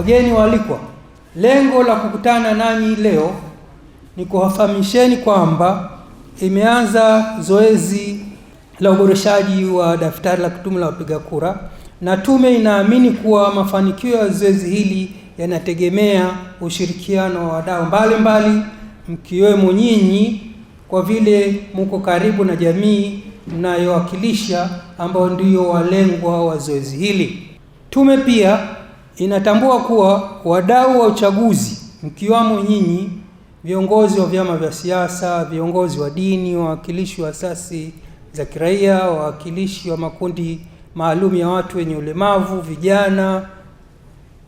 wageni waalikwa, lengo la kukutana nanyi leo ni kuwafahamisheni kwamba imeanza zoezi la uboreshaji wa daftari la kudumu la wapiga kura, na tume inaamini kuwa mafanikio ya zoezi hili yanategemea ushirikiano wa wadau mbalimbali, mkiwemo nyinyi, kwa vile mko karibu na jamii mnayowakilisha ambao ndio walengwa wa zoezi hili. Tume pia inatambua kuwa wadau wa uchaguzi, mkiwamo nyinyi, viongozi wa vyama vya siasa, viongozi wa dini, wawakilishi wa asasi za kiraia, wawakilishi wa makundi maalum ya watu wenye ulemavu, vijana,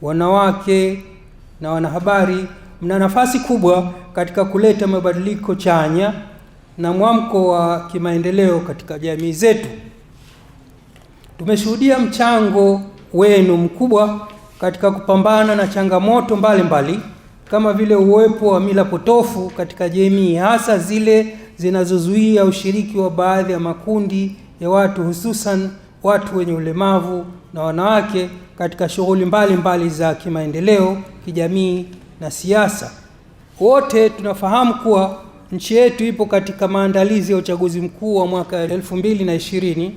wanawake na wanahabari, mna nafasi kubwa katika kuleta mabadiliko chanya na mwamko wa kimaendeleo katika jamii zetu. Tumeshuhudia mchango wenu mkubwa katika kupambana na changamoto mbalimbali kama vile uwepo wa mila potofu katika jamii, hasa zile zinazozuia ushiriki wa baadhi ya makundi ya watu, hususan watu wenye ulemavu na wanawake katika shughuli mbalimbali za kimaendeleo, kijamii na siasa. Wote tunafahamu kuwa nchi yetu ipo katika maandalizi ya uchaguzi mkuu wa mwaka 2020.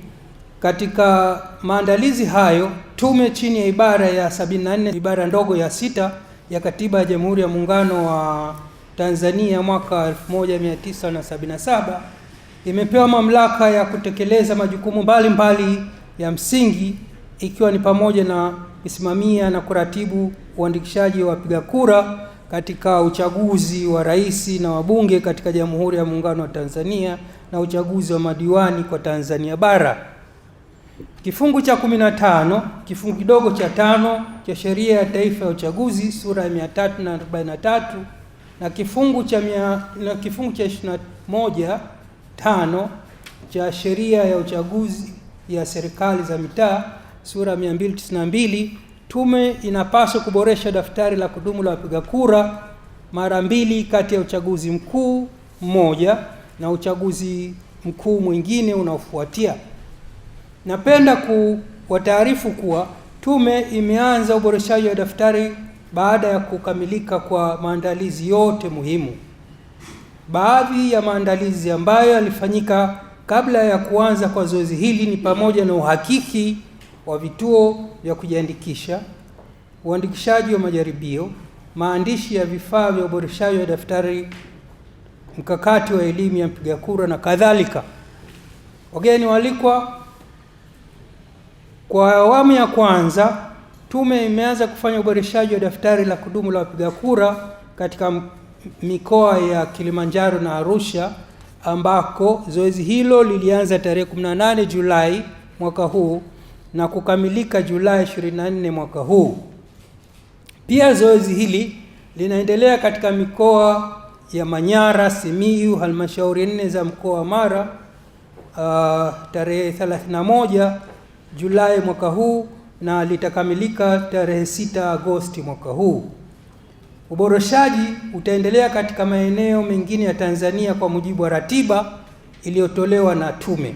Katika maandalizi hayo, tume chini ya ibara ya 74 ibara ndogo ya 6 ya Katiba ya Jamhuri ya Muungano wa Tanzania mwaka 1977 imepewa mamlaka ya kutekeleza majukumu mbalimbali ya msingi, ikiwa ni pamoja na kusimamia na kuratibu uandikishaji wa wapiga kura katika uchaguzi wa rais na wabunge katika Jamhuri ya Muungano wa Tanzania na uchaguzi wa madiwani kwa Tanzania bara. Kifungu cha 15 kifungu kidogo cha 5 cha Sheria ya Taifa ya Uchaguzi sura ya 343 na kifungu cha 21(5) cha Sheria ya Uchaguzi ya Serikali za Mitaa sura ya 292, tume inapaswa kuboresha daftari la kudumu la wapiga kura mara 2 kati ya uchaguzi mkuu mmoja na uchaguzi mkuu mwingine unaofuatia. Napenda kuwataarifu kuwa tume imeanza uboreshaji wa daftari baada ya kukamilika kwa maandalizi yote muhimu. Baadhi ya maandalizi ambayo yalifanyika kabla ya kuanza kwa zoezi hili ni pamoja na uhakiki wa vituo vya kujiandikisha, uandikishaji wa majaribio, maandishi ya vifaa vya uboreshaji wa daftari, mkakati wa elimu ya mpiga kura na kadhalika. Wageni waalikwa, kwa awamu ya kwanza, tume imeanza kufanya uboreshaji wa daftari la kudumu la wapiga kura katika mikoa ya Kilimanjaro na Arusha, ambako zoezi hilo lilianza tarehe 18 Julai mwaka huu na kukamilika Julai 24 mwaka huu. Pia zoezi hili linaendelea katika mikoa ya Manyara, Simiyu, halmashauri 4 za mkoa wa Mara tarehe 31 Julai mwaka huu na litakamilika tarehe 6 Agosti mwaka huu. Uboreshaji utaendelea katika maeneo mengine ya Tanzania kwa mujibu wa ratiba iliyotolewa na tume.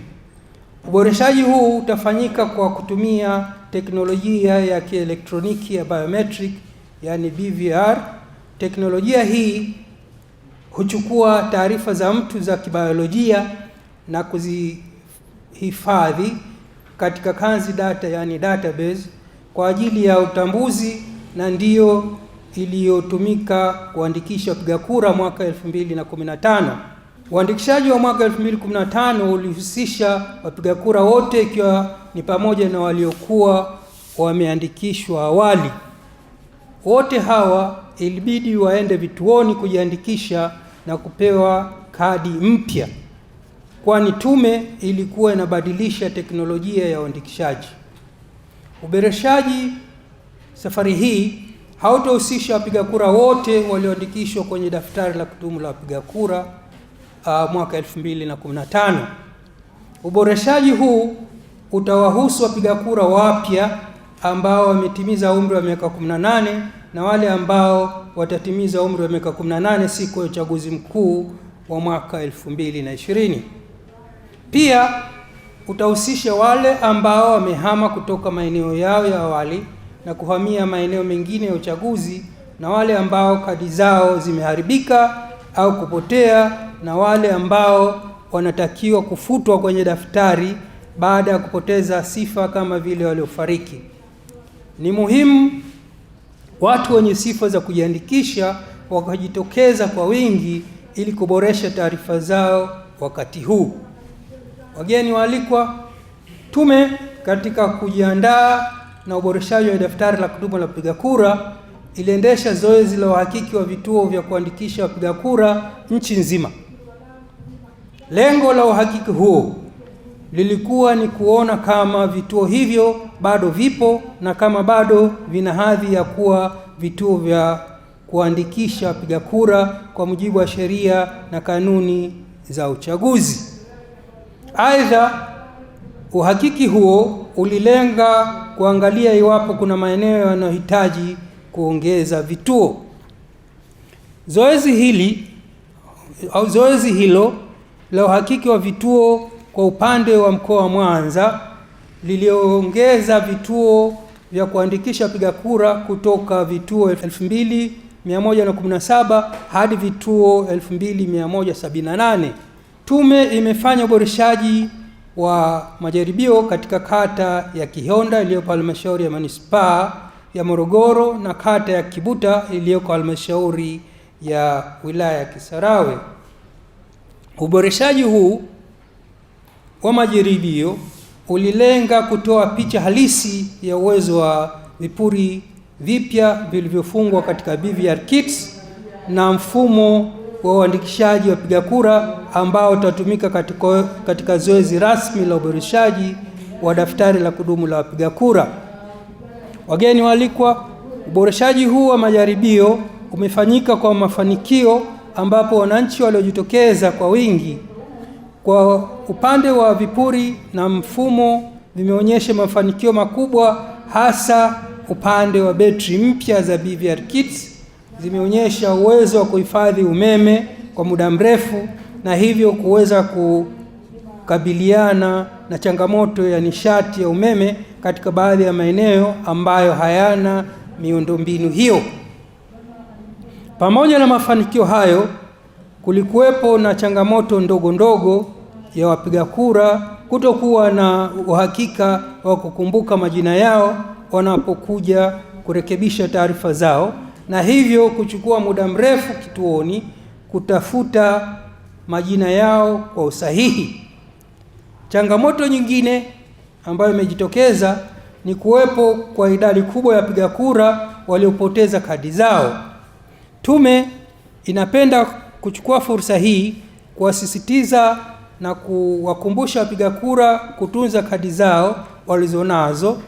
Uboreshaji huu utafanyika kwa kutumia teknolojia ya kielektroniki ya biometric, yani BVR. Teknolojia hii huchukua taarifa za mtu za kibiolojia na kuzihifadhi katika kanzi data, yani database, kwa ajili ya utambuzi, na ndiyo iliyotumika kuandikisha wapiga kura mwaka 2015. Uandikishaji wa mwaka 2015 ulihusisha wapiga kura wote, ikiwa ni pamoja na waliokuwa wameandikishwa awali. Wote hawa ilibidi waende vituoni kujiandikisha na kupewa kadi mpya, kwani tume ilikuwa inabadilisha teknolojia ya uandikishaji. Uboreshaji safari hii hautahusisha wapiga kura wote walioandikishwa kwenye daftari la kudumu la wapiga kura mwaka 2015. Uboreshaji huu utawahusu wapiga kura wapya ambao wametimiza umri wa miaka 18 na wale ambao watatimiza umri wa miaka 18 siku ya uchaguzi mkuu wa mwaka 2020. Pia utahusisha wale ambao wamehama kutoka maeneo yao ya awali na kuhamia maeneo mengine ya uchaguzi, na wale ambao kadi zao zimeharibika au kupotea, na wale ambao wanatakiwa kufutwa kwenye daftari baada ya kupoteza sifa kama vile waliofariki. Ni muhimu watu wenye sifa za kujiandikisha wakajitokeza kwa wingi ili kuboresha taarifa zao wakati huu. Wageni waalikwa, tume katika kujiandaa na uboreshaji wa daftari la kudumu la wapiga kura iliendesha zoezi la uhakiki wa vituo vya kuandikisha wapiga kura nchi nzima. Lengo la uhakiki huo lilikuwa ni kuona kama vituo hivyo bado vipo na kama bado vina hadhi ya kuwa vituo vya kuandikisha wapiga kura kwa mujibu wa sheria na kanuni za uchaguzi. Aidha, uhakiki huo ulilenga kuangalia iwapo kuna maeneo yanayohitaji kuongeza vituo. Zoezi hilo la uhakiki wa vituo kwa upande wa mkoa wa Mwanza liliongeza vituo vya kuandikisha wapiga kura kutoka vituo 2117 hadi vituo 2178. Tume imefanya uboreshaji wa majaribio katika kata ya Kihonda iliyoko halmashauri ya manispaa ya Morogoro na kata ya Kibuta iliyoko halmashauri ya wilaya ya Kisarawe. Uboreshaji huu wa majaribio ulilenga kutoa picha halisi ya uwezo wa vipuri vipya vilivyofungwa katika BVR kits na mfumo wa uandikishaji wa wapiga kura ambao utatumika katika zoezi rasmi la uboreshaji wa daftari la kudumu la wapiga kura. Wageni waalikwa, uboreshaji huu wa majaribio umefanyika kwa mafanikio ambapo wananchi waliojitokeza kwa wingi kwa upande wa vipuri na mfumo vimeonyesha mafanikio makubwa, hasa upande wa betri mpya za BVR kits zimeonyesha uwezo wa kuhifadhi umeme kwa muda mrefu na hivyo kuweza kukabiliana na changamoto ya nishati ya umeme katika baadhi ya maeneo ambayo hayana miundombinu hiyo. Pamoja na mafanikio hayo, kulikuwepo na changamoto ndogo ndogo ya wapiga kura kutokuwa na uhakika wa kukumbuka majina yao wanapokuja kurekebisha taarifa zao, na hivyo kuchukua muda mrefu kituoni kutafuta majina yao kwa usahihi. Changamoto nyingine ambayo imejitokeza ni kuwepo kwa idadi kubwa ya wapiga kura waliopoteza kadi zao. Tume inapenda kuchukua fursa hii kuwasisitiza na kuwakumbusha wapiga kura kutunza kadi zao walizonazo,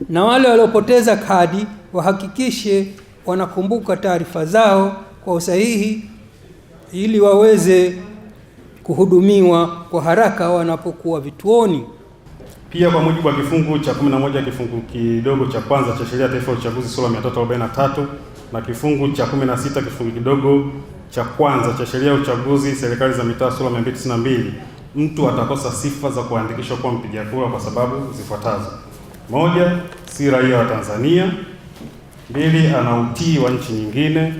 na wale waliopoteza kadi wahakikishe wanakumbuka taarifa zao kwa usahihi ili waweze kuhudumiwa kwa haraka wanapokuwa vituoni. Pia kwa mujibu wa kifungu cha 11 kifungu kidogo cha kwanza cha Sheria ya Taifa ya Uchaguzi sura 343 na kifungu cha 16 kifungu kidogo cha kwanza cha Sheria ya Uchaguzi Serikali za Mitaa sura 292, mtu atakosa sifa za kuandikishwa kuwa mpiga kura kwa sababu zifuatazo: 1, si raia wa Tanzania; 2, ana utii wa nchi nyingine;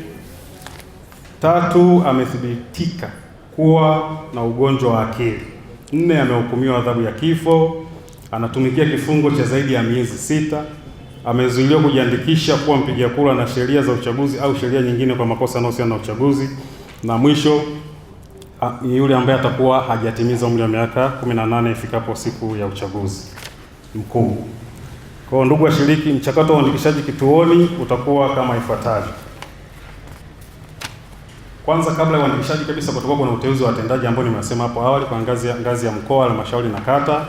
3, amethibitika kuwa na ugonjwa wa akili; 4, amehukumiwa adhabu ya kifo; anatumikia kifungo cha zaidi ya miezi 6; amezuiliwa kujiandikisha kuwa mpiga kura na sheria za uchaguzi au sheria nyingine kwa makosa yanayohusiana na uchaguzi; na mwisho ni yule ambaye atakuwa hajatimiza umri wa miaka 18 ifikapo siku ya uchaguzi mkuu. Kwa ndugu washiriki, mchakato wa uandikishaji kituoni utakuwa kama ifuatavyo. Kwanza, kabla ya uandikishaji kabisa, kutakuwa kuna uteuzi wa watendaji ambao nimesema hapo awali kwa ngazi ya mkoa, halmashauri na kata,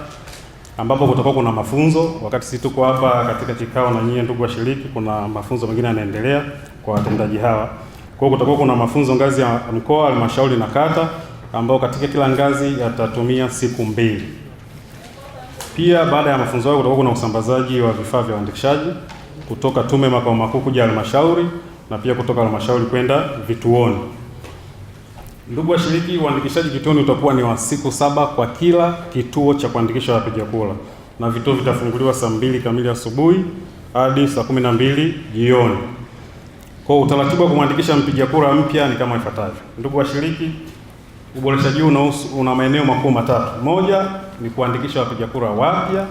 ambapo kutakuwa kuna mafunzo. Wakati sisi tuko hapa katika kikao na nyinyi ndugu washiriki, kuna mafunzo mengine yanaendelea kwa watendaji hawa. Kwa hiyo kutakuwa kuna mafunzo ngazi ya mkoa, halmashauri na kata, ambao katika kila ngazi yatatumia siku 2. Pia baada ya mafunzo hayo kutakuwa kuna usambazaji wa vifaa vya uandikishaji kutoka tume makao makuu kuja halmashauri na pia kutoka halmashauri kwenda vituoni. Ndugu washiriki, uandikishaji kituoni utakuwa ni wa siku 7 kwa kila kituo cha kuandikisha wapiga kura, na vituo vitafunguliwa saa 2 kamili asubuhi hadi saa 12 jioni. Kwa utaratibu wa kumwandikisha mpiga kura mpya ni kama ifuatavyo. Ndugu washiriki, uboreshaji huu una maeneo makuu matatu. Moja ni kuandikisha wapiga kura wapya.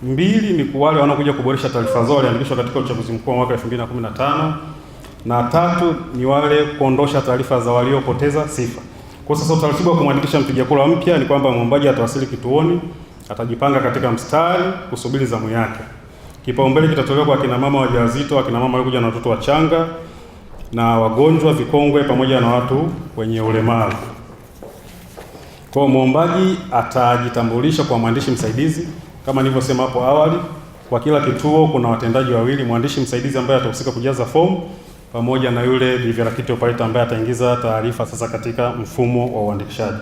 Mbili ni kwa wale wanaokuja kuboresha taarifa zao waliandikishwa katika uchaguzi mkuu wa mwaka 2015. Na tatu ni wale kuondosha taarifa za waliopoteza sifa. Kwa sasa utaratibu wa kumwandikisha mpiga kura mpya ni kwamba mwombaji atawasili kituoni, atajipanga katika mstari kusubiri zamu yake. Kipaumbele kitatolewa kwa akina mama wajawazito, akina mama waliokuja na watoto wachanga, na wagonjwa, vikongwe pamoja na watu wenye ulemavu. Kwa mwombaji atajitambulisha kwa mwandishi msaidizi. Kama nilivyosema hapo awali, kwa kila kituo kuna watendaji wawili, mwandishi msaidizi ambaye atahusika kujaza fomu pamoja na yule bivirakiti operator ambaye ataingiza taarifa sasa katika mfumo wa uandikishaji.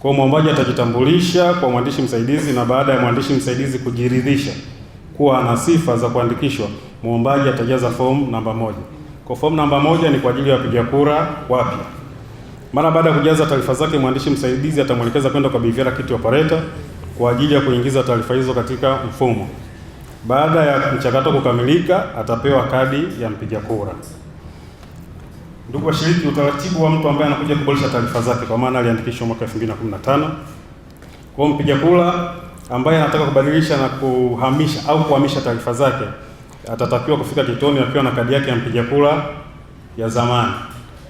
Kwa mwombaji atajitambulisha kwa mwandishi msaidizi, na baada ya mwandishi msaidizi kujiridhisha kuwa ana sifa za kuandikishwa, mwombaji atajaza fomu namba 1. Kwa fomu namba 1 ni kwa ajili ya wapiga kura wapya. Mara baada ya kujaza taarifa zake, mwandishi msaidizi atamwelekeza kwenda kwa bivirakiti operator kwa ajili ya kuingiza taarifa hizo katika mfumo. Baada ya mchakato kukamilika, atapewa kadi ya mpiga kura. Ndugu washiriki, utaratibu wa mtu ambaye anakuja kuboresha taarifa zake, kwa maana aliandikishwa mwaka 2015. Kwa mpiga kura ambaye anataka kubadilisha na kuhamisha taarifa zake, atatakiwa kufika kituoni akiwa na kadi yake ya mpiga kura ya zamani.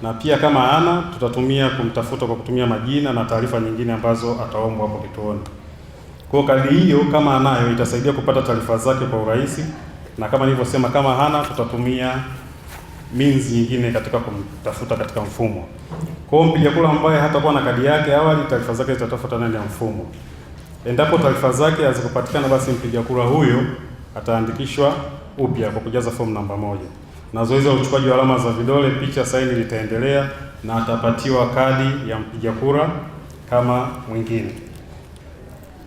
Na pia kama ana, tutatumia kumtafuta kwa kutumia majina na taarifa nyingine ambazo ataombwa hapo kituoni. Kwa kadi hiyo kama anayo, itasaidia kupata taarifa zake kwa urahisi, na kama nilivyosema, kama hana, tutatumia means nyingine katika kumtafuta katika mfumo. Kwa mpiga kura ambaye hatakuwa na kadi yake awali, taarifa zake zitatafuta ndani ya mfumo. Endapo taarifa zake hazikupatikana, basi mpiga kura huyo ataandikishwa upya kwa kujaza fomu namba 1. Na zoezi la uchukuaji wa alama za vidole, picha, saini litaendelea, na atapatiwa kadi ya mpiga kura kama mwingine.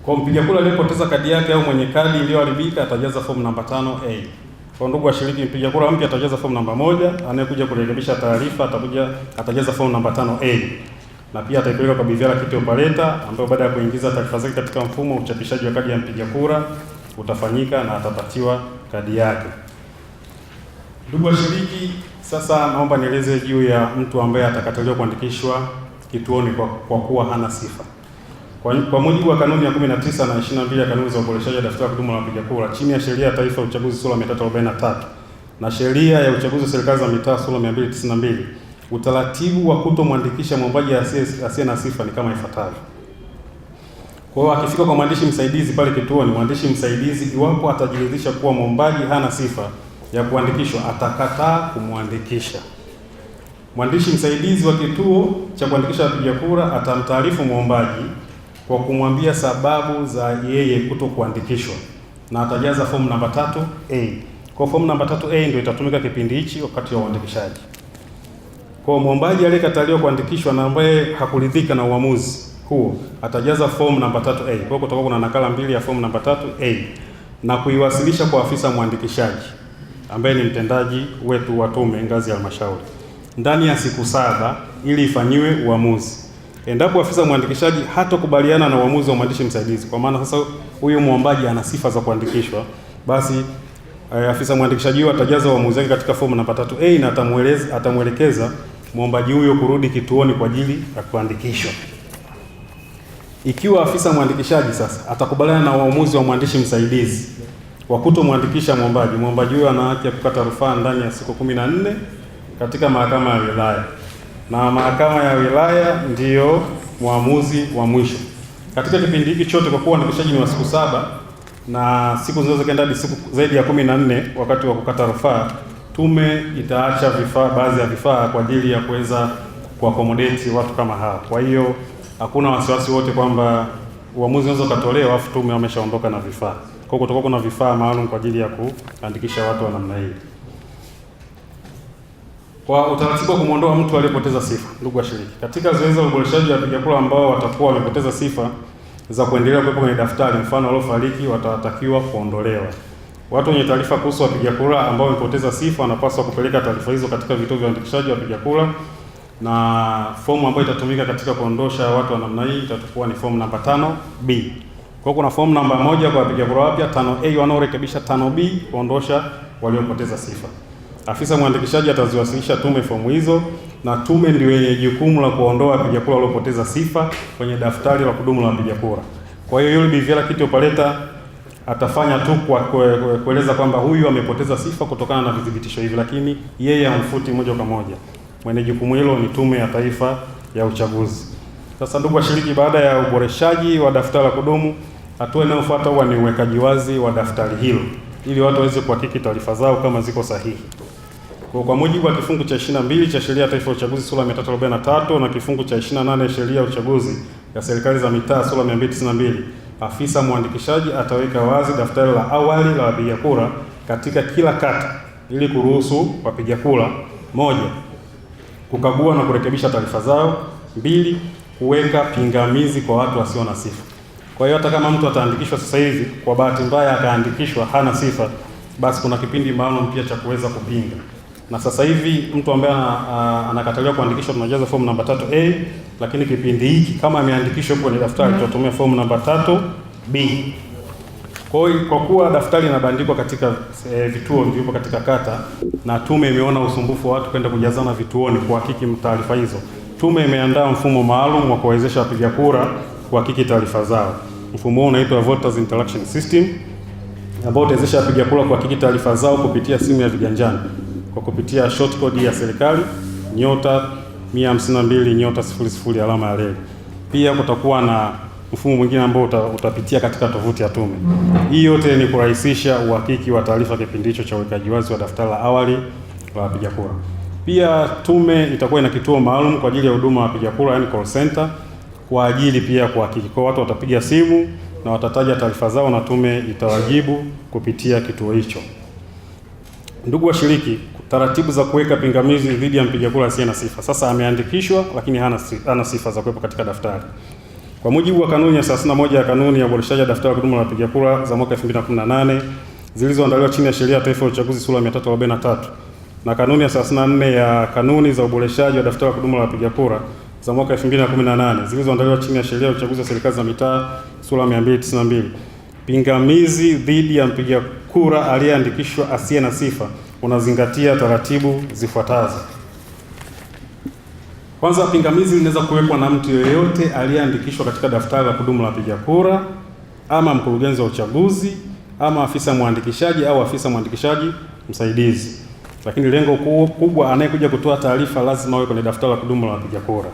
Kwa mpiga kura aliyepoteza kadi yake au mwenye kadi iliyoharibika atajaza fomu namba 5A. Kwa ndugu washiriki, mpiga kura mpya atajaza fomu namba 1, anayekuja kurekebisha taarifa atajaza fomu namba 5A. Na pia ataipeleka kwa bivirakiti operator, ambayo baada ya kuingiza taarifa zake katika mfumo, uchapishaji wa kadi ya mpiga kura utafanyika na atapatiwa kadi yake. Ndugu washiriki, sasa naomba nieleze juu ya mtu ambaye atakataliwa kuandikishwa kituoni kwa kuwa hana sifa. Kwa mujibu wa kanuni ya 19 na 22 ya kanuni za uboreshaji wa daftari la kudumu la wapiga kura chini ya sheria ya taifa ya uchaguzi sura 343 na sheria ya uchaguzi wa serikali za mitaa sura 292, utaratibu wa kutomwandikisha mwombaji asiye na sifa ni kama ifuatavyo. Kwa hiyo akifika kwa mwandishi msaidizi pale kituoni, mwandishi msaidizi, iwapo atajiridhisha kuwa mwombaji hana sifa ya kuandikishwa, atakataa kumwandikisha. Mwandishi msaidizi wa kituo cha kuandikisha wapiga kura atamtaarifu mwombaji kwa kumwambia sababu za yeye kutokuandikishwa, na atajaza fomu namba 3A. Kwa fomu namba 3A ndio itatumika kipindi hichi wakati wa uandikishaji. Kwa mwombaji aliyekataliwa kuandikishwa na ambaye hakuridhika na uamuzi huo, atajaza fomu namba 3A. Kwa kutakuwa kuna nakala 2 ya fomu namba 3A na kuiwasilisha kwa afisa mwandikishaji ambaye ni mtendaji wetu wa tume ngazi ya halmashauri ndani ya siku 7 ili ifanyiwe uamuzi. Endapo afisa mwandikishaji hatokubaliana na uamuzi wa mwandishi msaidizi, kwa maana sasa huyu mwombaji ana sifa za kuandikishwa, basi afisa mwandikishaji huyo atajaza uamuzi wake katika fomu namba 3A na atamwelekeza mwombaji huyo kurudi kituoni kwa ajili ya kuandikishwa. Ikiwa afisa mwandikishaji sasa atakubaliana na uamuzi wa mwandishi msaidizi wa kutomwandikisha mwombaji huyo ana haki ya kukata rufaa ndani ya siku 14 katika mahakama ya wilaya, na mahakama ya wilaya ndiyo muamuzi wa mwisho. Katika kipindi hiki chote, kwa kuwa uandikishaji ni wa siku 7 na siku zinazokwenda hadi siku zaidi ya 14 wakati wa kukata rufaa, tume itaacha baadhi ya vifaa kwa ajili ya kuweza kuakomodate watu kama hao. Kwa hiyo hakuna wasiwasi wote kwamba uamuzi unaweza kutolewa afu tume wameshaondoka na vifaa. Kwa hiyo kutakuwa kuna vifaa maalum kwa ajili ya kuandikisha watu wa namna hii. Kwa utaratibu wa kumwondoa mtu aliyepoteza sifa, ndugu washiriki, katika zoezi la uboreshaji wa wapiga kura ambao watakuwa wamepoteza sifa za kuendelea kuwepo kwenye daftari, mfano waliofariki, watatakiwa kuondolewa. Watu wenye taarifa kuhusu wapiga kura ambao wamepoteza sifa wanapaswa kupeleka taarifa hizo katika vituo vya uandikishaji wa wapiga kura, na fomu ambayo itatumika katika kuondosha watu wa namna hii itakuwa ni fomu namba 5B. Kwa kuna fomu namba 1 kwa wapiga kura wapya, 5A wanaorekebisha, 5B kuondosha waliopoteza sifa. Afisa mwandikishaji ataziwasilisha tume fomu hizo, na tume ndio yenye jukumu la kuondoa wapiga kura waliopoteza sifa kwenye daftari la kudumu la wapiga kura. Kwa hiyo yule BVR kiti operator atafanya tu kwa kueleza kwamba huyu amepoteza sifa kutokana na vidhibitisho hivi, lakini yeye amfuti moja kwa moja. Mwenye jukumu hilo ni Tume ya Taifa ya Uchaguzi. Sasa ndugu washiriki, baada ya uboreshaji wa daftari la kudumu, hatua inayofuata huwa ni uwekaji wazi wa daftari hilo ili watu waweze kuhakiki taarifa zao kama ziko sahihi. Kwa mujibu wa kifungu cha 22 cha Sheria ya Taifa ya Uchaguzi sura 343 na kifungu cha 28 Sheria ya Uchaguzi ya Serikali za Mitaa sura 292, afisa mwandikishaji ataweka wazi daftari la awali la wapiga kura katika kila kata ili kuruhusu wapiga kura: 1, kukagua na kurekebisha taarifa zao; 2, kuweka pingamizi kwa watu wasio na sifa. Kwa hiyo hata kama mtu ataandikishwa sasa hivi kwa bahati mbaya akaandikishwa hana sifa, basi kuna kipindi maalum pia cha kuweza kupinga. Na sasa hivi mtu ambaye anakataliwa kuandikishwa tunajaza fomu namba 3A, lakini kipindi hiki kama ameandikishwa kwenye daftari tutatumia fomu namba 3B. Kwa kuwa daftari linabandikwa katika vituo vilivyo katika kata, na tume imeona usumbufu wa watu kwenda kujazana vituoni kuhakiki taarifa hizo, tume imeandaa mfumo maalum wa kuwawezesha wapiga kura kuhakiki taarifa zao. Mfumo huu unaitwa Voters Interaction System, ambao utawezesha wapiga kura kuhakiki taarifa zao kupitia simu ya viganjani kwa kupitia short code ya serikali *152*00 Pia kutakuwa na mfumo mwingine ambao utapitia katika tovuti ya tume. Hii yote ni kurahisisha uhakiki wa taarifa kipindi hicho cha uwekaji wazi wa daftari la awali la wapiga kura. Pia tume itakuwa ina kituo maalum kwa ajili ya huduma ya wapiga kura, yani call center, kwa ajili pia kuhakiki. Kwa watu watapiga simu na watataja taarifa zao na tume itawajibu kupitia kituo hicho. Ndugu washiriki, taratibu za kuweka pingamizi dhidi ya mpiga kura asiye na sifa. Sasa ameandikishwa lakini hana sifa za kuwepo katika daftari. Kwa mujibu wa kanuni ya 31 ya kanuni ya uboreshaji wa daftari la kudumu la wapiga kura za mwaka 2018 zilizoandaliwa chini ya Sheria ya Taifa ya Uchaguzi sura 343 na kanuni ya 34 ya kanuni za uboreshaji wa daftari la kudumu la wapiga kura za mwaka 2018 zilizoandaliwa chini ya Sheria ya Uchaguzi wa Serikali za Mitaa sura 292, pingamizi dhidi ya mpiga kura aliyeandikishwa asiye na sifa unazingatia taratibu zifuatazo. Kwanza, pingamizi linaweza kuwekwa na mtu yeyote aliyeandikishwa katika daftari la kudumu la wapiga kura, ama mkurugenzi wa uchaguzi, ama afisa mwandikishaji au afisa mwandikishaji msaidizi. Lakini lengo kubwa, anayekuja kutoa taarifa lazima awe kwenye daftari la kudumu la wapiga kura.